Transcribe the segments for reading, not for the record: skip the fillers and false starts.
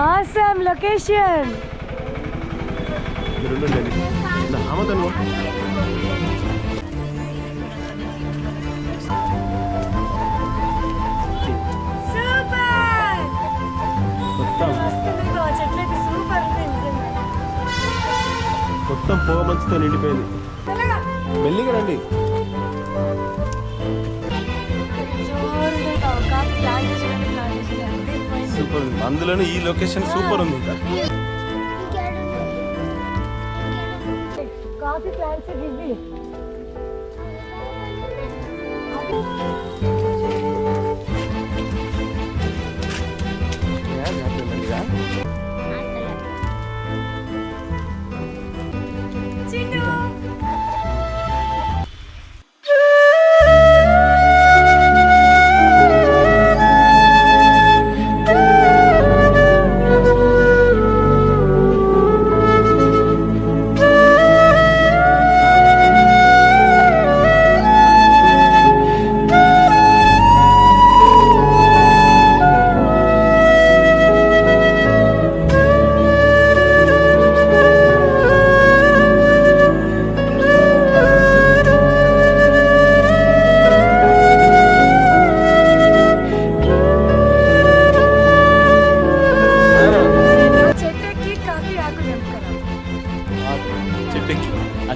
Awesome location. మొత్తం పొగ మంచుతో నిండిపోయింది. మెల్లిగా రండి. సూపర్ ఉంది, అందులోనే ఈ లొకేషన్ సూపర్ ఉంది. ఇంకా కాఫీ ప్లాంట్స్ ఇవి.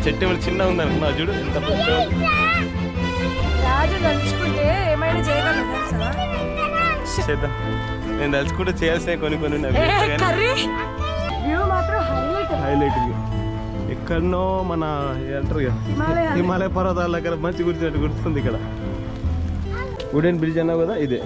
చెట్టు చిన్నగా ఉంది అనుకున్నా, చూడు ఎంత రాజు తలుచుకుంటే ఏమైనా చేయగలరు చేద్దాం. నేను తలుచుకుంటే చేయాల్సిన కొన్ని వ్యూ మాత్రం హైలైట్. ఎక్కడనో మన అంటారు హిమాలయ పర్వతాల దగ్గర మంచి గుర్తున్నట్టు గుర్తుంది. ఇక్కడ వుడెన్ బ్రిడ్జ్ అన్నావు కదా, ఇదే.